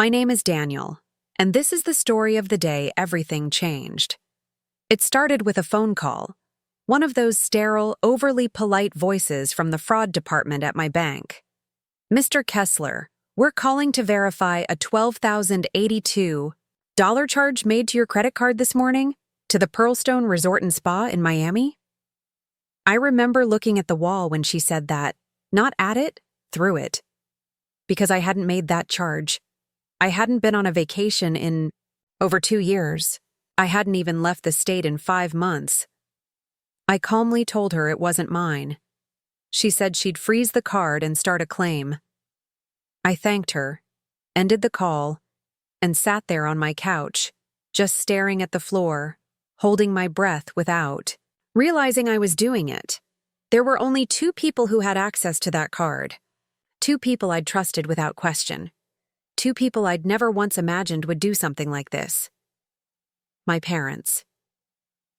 My name is Daniel, and this is the story of the day everything changed. It started with a phone call, one of those sterile, overly polite voices from the fraud department at my bank. Mr. Kessler, we're calling to verify a $12,082 charge made to your credit card this morning to the Pearlstone Resort and Spa in Miami. I remember looking at the wall when she said that, not at it, through it. Because I hadn't made that charge. I hadn't been on a vacation in over 2 years. I hadn't even left the state in 5 months. I calmly told her it wasn't mine. She said she'd freeze the card and start a claim. I thanked her, ended the call, and sat there on my couch, just staring at the floor, holding my breath without realizing I was doing it. There were only 2 people who had access to that card. 2 people I'd trusted without question. 2 people I'd never once imagined would do something like this. My parents.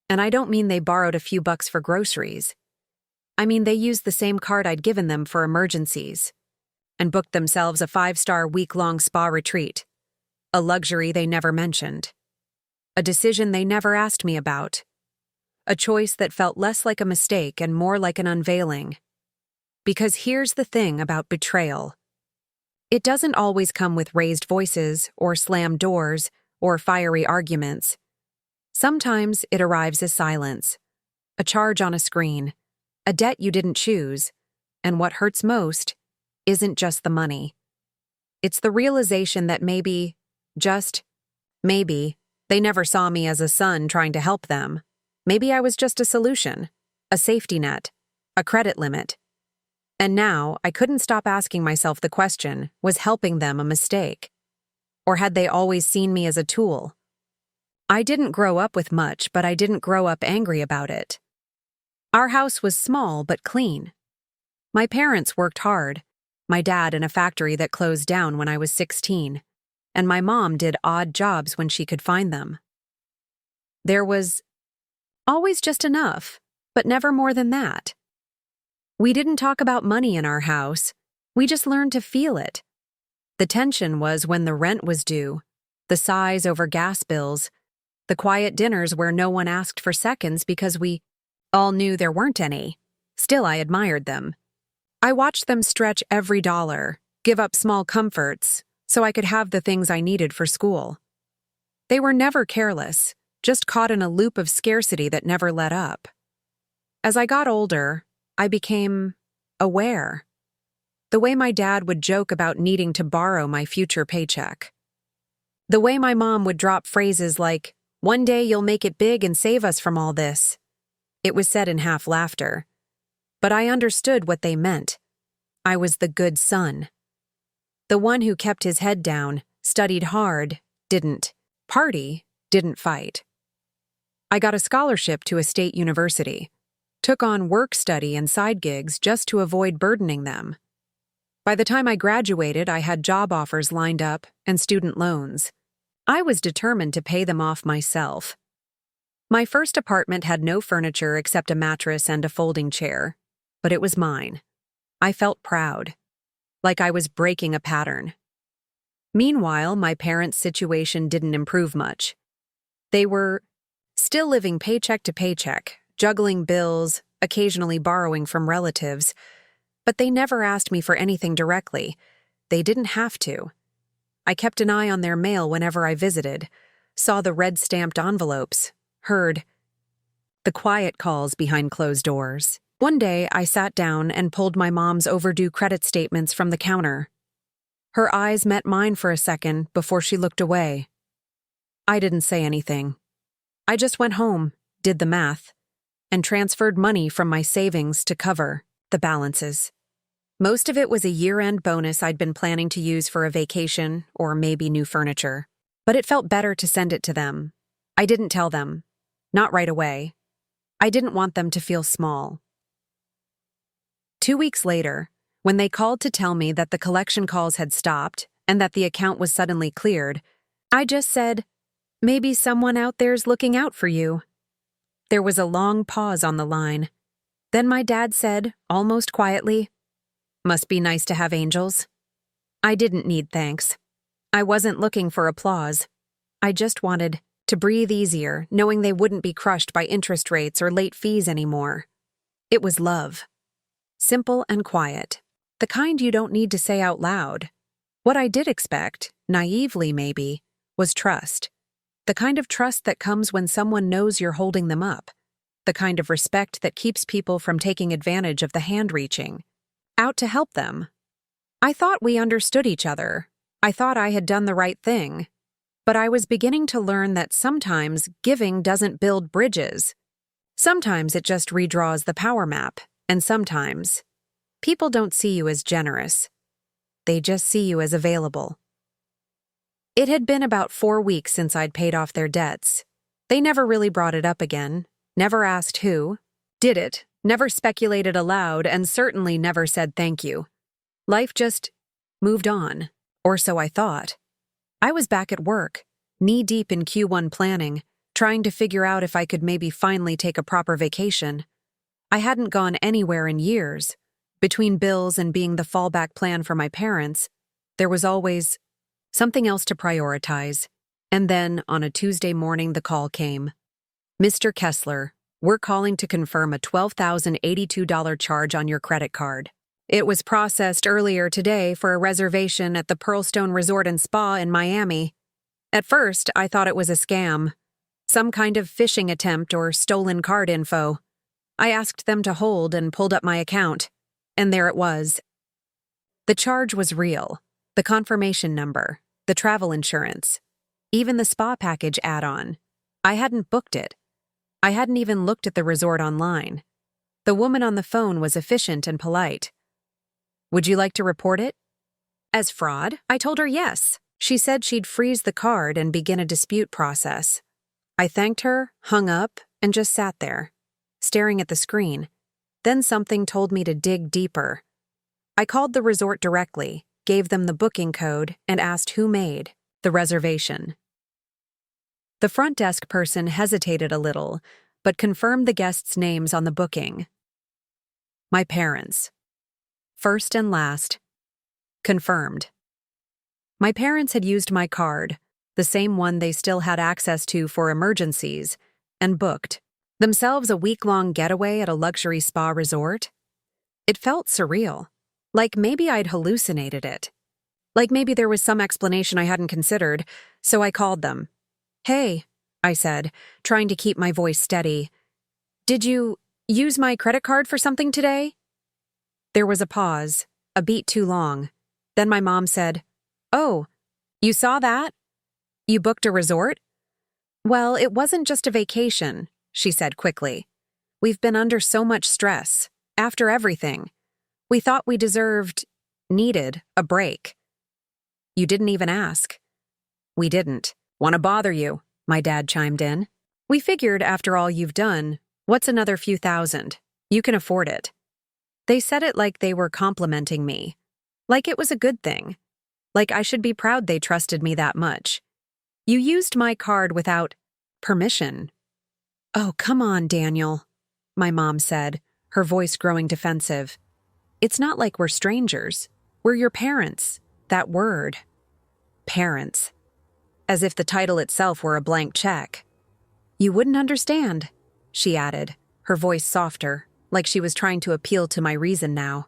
And I don't mean they borrowed a few bucks for groceries. I mean they used the same card I'd given them for emergencies and booked themselves a 5-star week-long spa retreat, a luxury they never mentioned, a decision they never asked me about, a choice that felt less like a mistake and more like an unveiling. Because here's the thing about betrayal. It doesn't always come with raised voices or slammed doors or fiery arguments. Sometimes it arrives as silence, a charge on a screen, a debt you didn't choose, and what hurts most isn't just the money. It's the realization that maybe, just maybe, they never saw me as a son trying to help them. Maybe I was just a solution, a safety net, a credit limit. And now I couldn't stop asking myself the question, was helping them a mistake? Or had they always seen me as a tool? I didn't grow up with much, but I didn't grow up angry about it. Our house was small but clean. My parents worked hard, my dad in a factory that closed down when I was 16, and my mom did odd jobs when she could find them. There was always just enough, but never more than that. We didn't talk about money in our house. We just learned to feel it. The tension was when the rent was due, the sighs over gas bills, the quiet dinners where no one asked for seconds because we all knew there weren't any. Still, I admired them. I watched them stretch every dollar, give up small comforts, so I could have the things I needed for school. They were never careless, just caught in a loop of scarcity that never let up. As I got older, I became aware. The way my dad would joke about needing to borrow my future paycheck. The way my mom would drop phrases like, "One day you'll make it big and save us from all this." It was said in half laughter. But I understood what they meant. I was the good son. The one who kept his head down, studied hard, didn't party, didn't fight. I got a scholarship to a state university, took on work study and side gigs just to avoid burdening them. By the time I graduated, I had job offers lined up and student loans. I was determined to pay them off myself. My first apartment had no furniture except a mattress and a folding chair, but it was mine. I felt proud, like I was breaking a pattern. Meanwhile, my parents' situation didn't improve much. They were still living paycheck to paycheck, juggling bills, occasionally borrowing from relatives, but they never asked me for anything directly. They didn't have to. I kept an eye on their mail whenever I visited, saw the red-stamped envelopes, heard the quiet calls behind closed doors. One day, I sat down and pulled my mom's overdue credit statements from the counter. Her eyes met mine for a second before she looked away. I didn't say anything. I just went home, did the math, and transferred money from my savings to cover the balances. Most of it was a year-end bonus I'd been planning to use for a vacation or maybe new furniture. But it felt better to send it to them. I didn't tell them. Not right away. I didn't want them to feel small. 2 weeks later, when they called to tell me that the collection calls had stopped and that the account was suddenly cleared, I just said, "Maybe someone out there's looking out for you." There was a long pause on the line. Then my dad said, almost quietly, "Must be nice to have angels." I didn't need thanks. I wasn't looking for applause. I just wanted to breathe easier, knowing they wouldn't be crushed by interest rates or late fees anymore. It was love. Simple and quiet. The kind you don't need to say out loud. What I did expect, naively maybe, was trust. The kind of trust that comes when someone knows you're holding them up. The kind of respect that keeps people from taking advantage of the hand-reaching. Out to help them. I thought we understood each other. I thought I had done the right thing. But I was beginning to learn that sometimes giving doesn't build bridges. Sometimes it just redraws the power map, and sometimes people don't see you as generous. They just see you as available. It had been about 4 weeks since I'd paid off their debts. They never really brought it up again, never asked who, did it, never speculated aloud, and certainly never said thank you. Life just moved on, or so I thought. I was back at work, knee-deep in Q1 planning, trying to figure out if I could maybe finally take a proper vacation. I hadn't gone anywhere in years. Between bills and being the fallback plan for my parents, there was always something else to prioritize. And then, on a Tuesday morning, the call came. Mr. Kessler, we're calling to confirm a $12,082 charge on your credit card. It was processed earlier today for a reservation at the Pearlstone Resort and Spa in Miami. At first, I thought it was a scam. Some kind of phishing attempt or stolen card info. I asked them to hold and pulled up my account. And there it was. The charge was real. The confirmation number, the travel insurance, even the spa package add-on. I hadn't booked it. I hadn't even looked at the resort online. The woman on the phone was efficient and polite. Would you like to report it? As fraud, I told her yes. She said she'd freeze the card and begin a dispute process. I thanked her, hung up, and just sat there, staring at the screen. Then something told me to dig deeper. I called the resort directly, gave them the booking code, and asked who made the reservation. The front desk person hesitated a little, but confirmed the guests' names on the booking. My parents. First and last. Confirmed. My parents had used my card, the same one they still had access to for emergencies, and booked themselves a week-long getaway at a luxury spa resort. It felt surreal, like maybe I'd hallucinated it. Like maybe there was some explanation I hadn't considered, so I called them. Hey, I said, trying to keep my voice steady. Did you use my credit card for something today? There was a pause, a beat too long. Then my mom said, Oh, you saw that? You booked a resort? Well, it wasn't just a vacation, she said quickly. We've been under so much stress, after everything. We thought we needed a break. You didn't even ask. We didn't. Want to bother you, my dad chimed in. We figured after all you've done, what's another few thousand? You can afford it. They said it like they were complimenting me. Like it was a good thing. Like I should be proud they trusted me that much. You used my card without permission. Oh, come on, Daniel, my mom said, her voice growing defensive. It's not like we're strangers. We're your parents. That word. Parents. As if the title itself were a blank check. You wouldn't understand, she added, her voice softer, like she was trying to appeal to my reason now.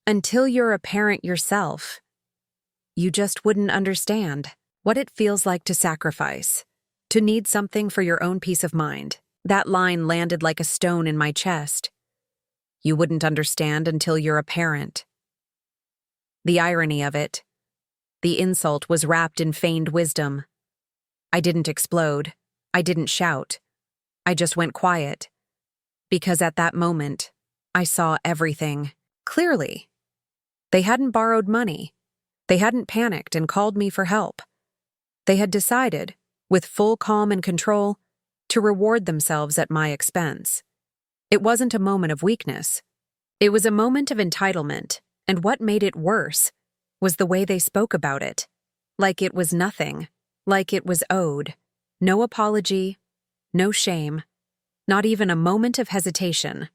Until you're a parent yourself. You just wouldn't understand what it feels like to sacrifice, to need something for your own peace of mind. That line landed like a stone in my chest. You wouldn't understand until you're a parent. The irony of it. The insult was wrapped in feigned wisdom. I didn't explode. I didn't shout. I just went quiet. Because at that moment, I saw everything clearly. They hadn't borrowed money. They hadn't panicked and called me for help. They had decided, with full calm and control, to reward themselves at my expense. It wasn't a moment of weakness. It was a moment of entitlement, and what made it worse was the way they spoke about it. Like it was nothing. Like it was owed. No apology. No shame. Not even a moment of hesitation.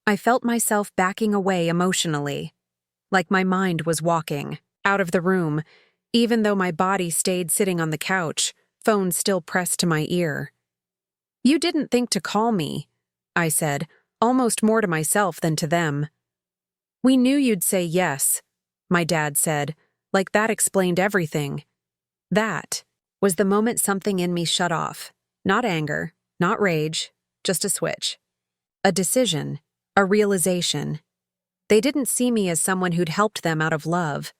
I felt myself backing away emotionally, like my mind was walking out of the room, even though my body stayed sitting on the couch, phone still pressed to my ear. "You didn't think to call me," I said, almost more to myself than to them. "We knew you'd say yes," my dad said, like that explained everything. That was the moment something in me shut off. Not anger, not rage, just a switch. A decision, a realization. They didn't see me as someone who'd helped them out of love.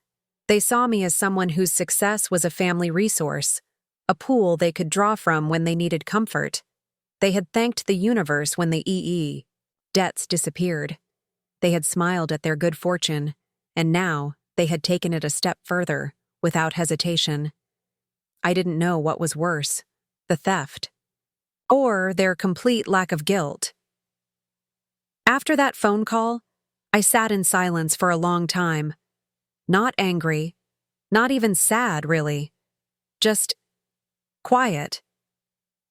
They saw me as someone whose success was a family resource, a pool they could draw from when they needed comfort. They had thanked the universe when the debts disappeared. They had smiled at their good fortune, and now they had taken it a step further, without hesitation. I didn't know what was worse, the theft, or their complete lack of guilt. After that phone call, I sat in silence for a long time. Not angry, not even sad, really. Just quiet.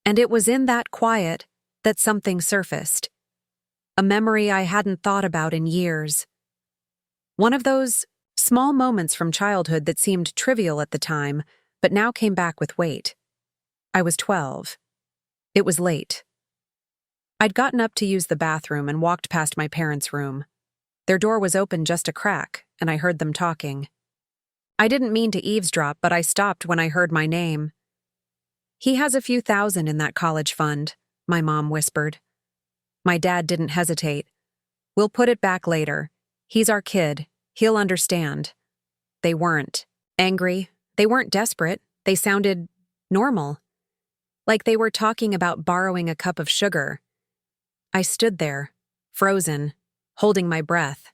And it was in that quiet that something surfaced. A memory I hadn't thought about in years. One of those small moments from childhood that seemed trivial at the time, but now came back with weight. I was 12. It was late. I'd gotten up to use the bathroom and walked past my parents' room. Their door was open just a crack, and I heard them talking. I didn't mean to eavesdrop, but I stopped when I heard my name. "He has a few thousand in that college fund," my mom whispered. My dad didn't hesitate. "We'll put it back later. He's our kid. He'll understand." They weren't angry. They weren't desperate. They sounded normal. Like they were talking about borrowing a cup of sugar. I stood there, frozen, holding my breath.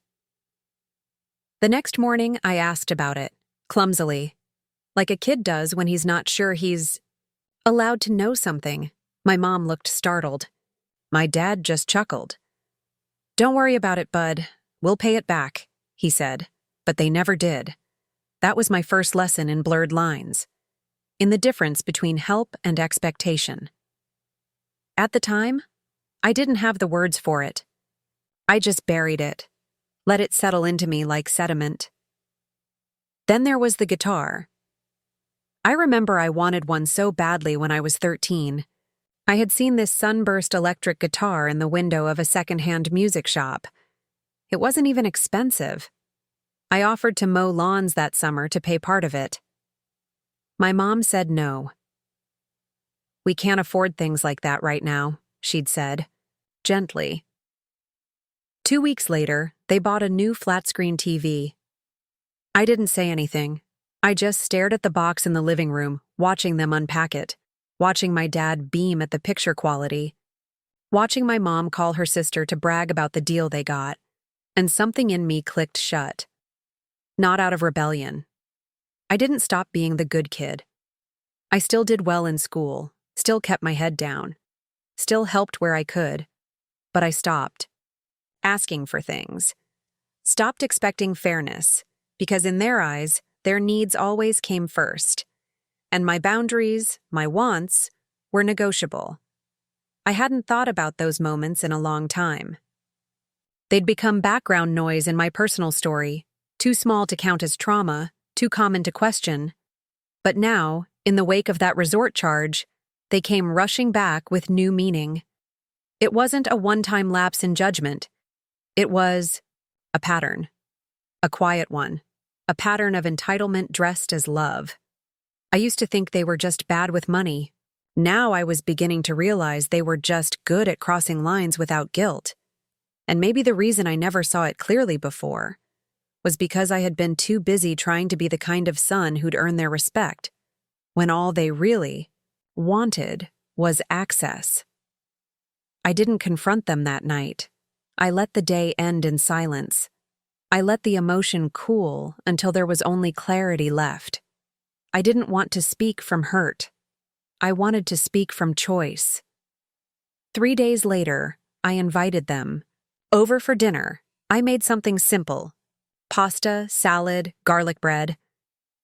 The next morning, I asked about it, clumsily, like a kid does when he's not sure he's allowed to know something. My mom looked startled. My dad just chuckled. "Don't worry about it, bud. We'll pay it back," he said, but they never did. That was my first lesson in blurred lines, in the difference between help and expectation. At the time, I didn't have the words for it. I just buried it, let it settle into me like sediment. Then there was the guitar. I remember I wanted one so badly when I was 13. I had seen this sunburst electric guitar in the window of a secondhand music shop. It wasn't even expensive. I offered to mow lawns that summer to pay part of it. My mom said no. "We can't afford things like that right now," she'd said, gently. 2 weeks later, they bought a new flat-screen TV. I didn't say anything. I just stared at the box in the living room, watching them unpack it, watching my dad beam at the picture quality, watching my mom call her sister to brag about the deal they got, and something in me clicked shut. Not out of rebellion. I didn't stop being the good kid. I still did well in school, still kept my head down, still helped where I could, but I stopped asking for things. Stopped expecting fairness, because in their eyes, their needs always came first. And my boundaries, my wants, were negotiable. I hadn't thought about those moments in a long time. They'd become background noise in my personal story, too small to count as trauma, too common to question. But now, in the wake of that resort charge, they came rushing back with new meaning. It wasn't a one-time lapse in judgment. It was a pattern. A quiet one. A pattern of entitlement dressed as love. I used to think they were just bad with money. Now I was beginning to realize they were just good at crossing lines without guilt. And maybe the reason I never saw it clearly before was because I had been too busy trying to be the kind of son who'd earn their respect, when all they really wanted was access. I didn't confront them that night. I let the day end in silence. I let the emotion cool until there was only clarity left. I didn't want to speak from hurt. I wanted to speak from choice. 3 days later, I invited them. Over for dinner. I made something simple. Pasta, salad, garlic bread.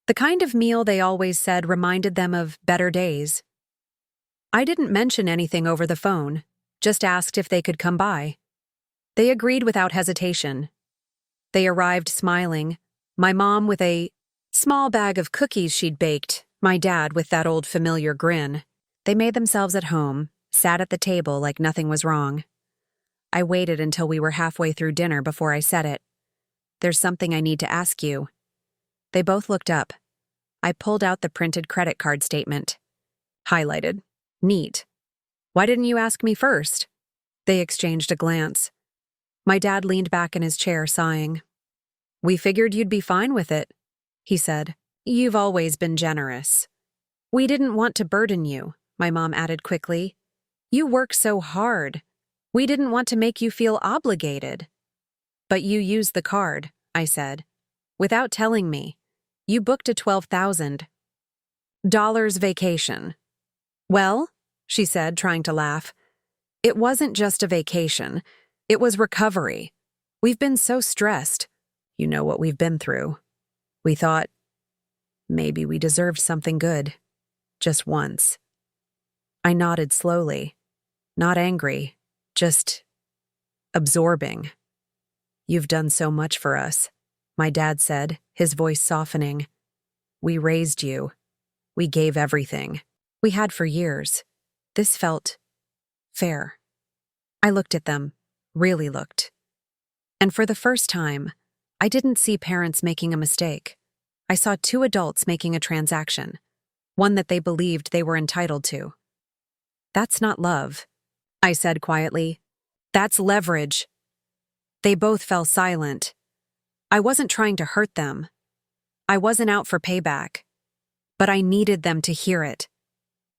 The kind of meal they always said reminded them of better days. I didn't mention anything over the phone, just asked if they could come by. They agreed without hesitation. They arrived smiling, my mom with a small bag of cookies she'd baked, my dad with that old familiar grin. They made themselves at home, sat at the table like nothing was wrong. I waited until we were halfway through dinner before I said it. "There's something I need to ask you." They both looked up. I pulled out the printed credit card statement. Highlighted. "Neat. Why didn't you ask me first?" They exchanged a glance. My dad leaned back in his chair, sighing. "We figured you'd be fine with it," he said. "You've always been generous." "We didn't want to burden you," my mom added quickly. "You work so hard. We didn't want to make you feel obligated." "But you used the card," I said. "Without telling me. You booked a $12,000 vacation." "Well," she said, trying to laugh, "it wasn't just a vacation. It was recovery. We've been so stressed. You know what we've been through. We thought maybe we deserved something good. Just once." I nodded slowly. Not angry, just absorbing. "You've done so much for us," my dad said, his voice softening. "We raised you. We gave everything. We had for years. This felt fair." I looked at them, really looked. And for the first time, I didn't see parents making a mistake. I saw two adults making a transaction, one that they believed they were entitled to. "That's not love," I said quietly. "That's leverage." They both fell silent. I wasn't trying to hurt them. I wasn't out for payback. But I needed them to hear it.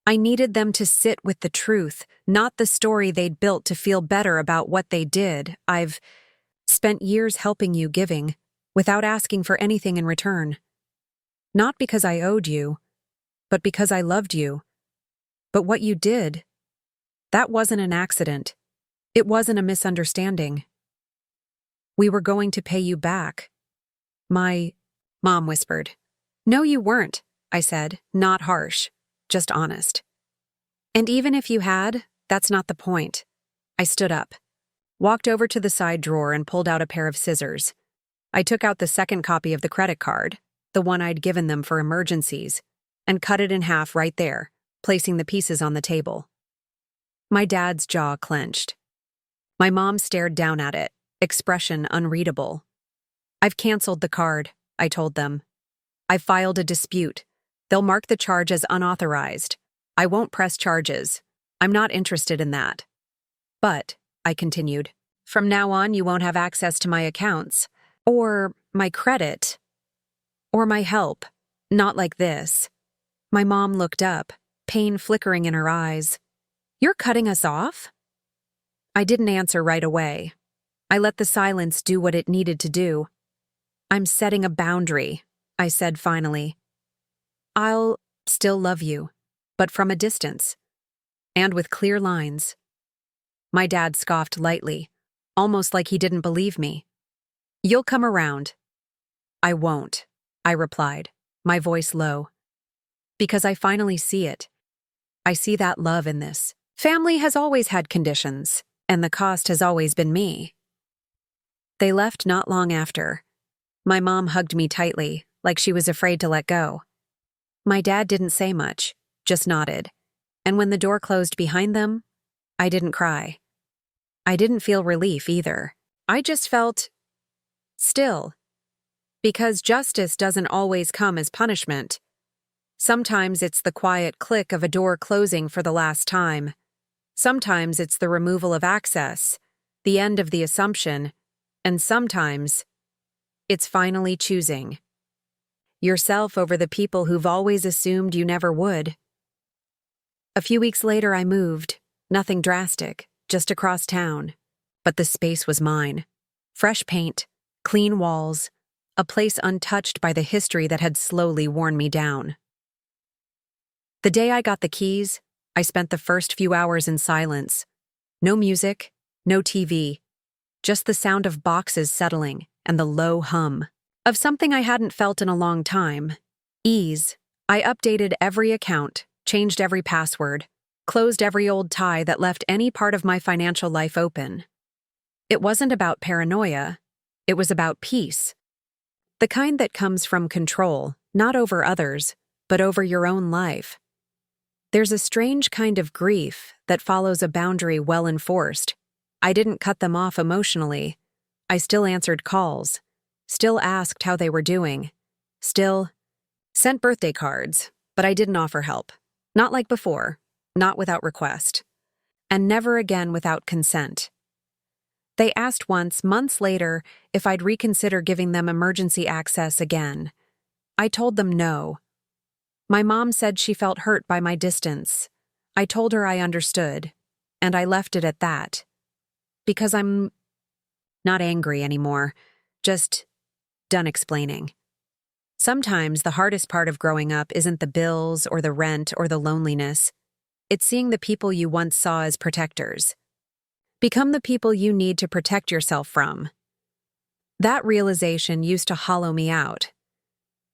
I needed them to sit with the truth, not the story they'd built to feel better about what they did. "I've spent years helping you, giving, without asking for anything in return. Not because I owed you, but because I loved you. But what you did, that wasn't an accident. It wasn't a misunderstanding. We were going to pay you back." My mom whispered. "No, you weren't," I said, not harsh, just honest. "And even if you had, that's not the point." I stood up, walked over to the side drawer and pulled out a pair of scissors. I took out the second copy of the credit card, the one I'd given them for emergencies, and cut it in half right there, placing the pieces on the table. My dad's jaw clenched. My mom stared down at it, expression unreadable. "I've canceled the card," I told them. "I've filed a dispute. They'll mark the charge as unauthorized. I won't press charges. I'm not interested in that. But," I continued, "from now on you won't have access to my accounts, or my credit, or my help. Not like this." My mom looked up, pain flickering in her eyes. "You're cutting us off?" I didn't answer right away. I let the silence do what it needed to do. "I'm setting a boundary," I said finally. "I'll still love you, but from a distance, and with clear lines." My dad scoffed lightly, almost like he didn't believe me. "You'll come around." "I won't," I replied, my voice low. "Because I finally see it. I see that love in this. Family has always had conditions, and the cost has always been me." They left not long after. My mom hugged me tightly, like she was afraid to let go. My dad didn't say much, just nodded. And when the door closed behind them, I didn't cry. I didn't feel relief either. I just felt still. Because justice doesn't always come as punishment. Sometimes it's the quiet click of a door closing for the last time. Sometimes it's the removal of access, the end of the assumption, and sometimes it's finally choosing yourself over the people who've always assumed you never would. A few weeks later I moved, nothing drastic, just across town. But the space was mine. Fresh paint, clean walls, a place untouched by the history that had slowly worn me down. The day I got the keys, I spent the first few hours in silence. No music, no TV, just the sound of boxes settling and the low hum of something I hadn't felt in a long time. Ease. I updated every account, changed every password, closed every old tie that left any part of my financial life open. It wasn't about paranoia. It was about peace. The kind that comes from control, not over others, but over your own life. There's a strange kind of grief that follows a boundary well enforced. I didn't cut them off emotionally. I still answered calls, still asked how they were doing, still sent birthday cards, but I didn't offer help. Not like before, not without request, and never again without consent. They asked once, months later, if I'd reconsider giving them emergency access again. I told them no. My mom said she felt hurt by my distance. I told her I understood, and I left it at that. Because I'm not angry anymore, just done explaining. Sometimes the hardest part of growing up isn't the bills or the rent or the loneliness. It's seeing the people you once saw as protectors become the people you need to protect yourself from. That realization used to hollow me out.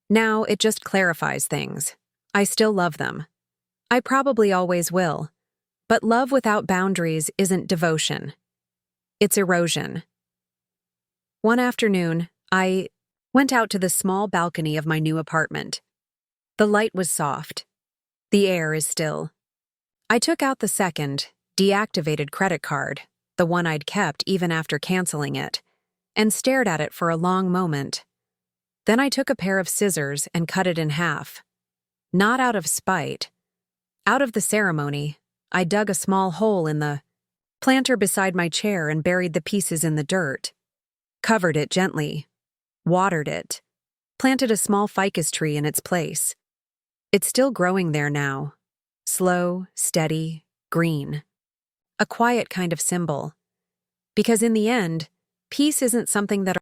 Now it just clarifies things. I still love them. I probably always will. But love without boundaries isn't devotion. It's erosion. One afternoon, I went out to the small balcony of my new apartment. The light was soft. The air is still. I took out the second, deactivated credit card, the one I'd kept even after canceling it, and stared at it for a long moment. Then I took a pair of scissors and cut it in half. Not out of spite. Out of the ceremony, I dug a small hole in the planter beside my chair and buried the pieces in the dirt. Covered it gently. Watered it. Planted a small ficus tree in its place. It's still growing there now. Slow, steady, green. A quiet kind of symbol. Because in the end, peace isn't something that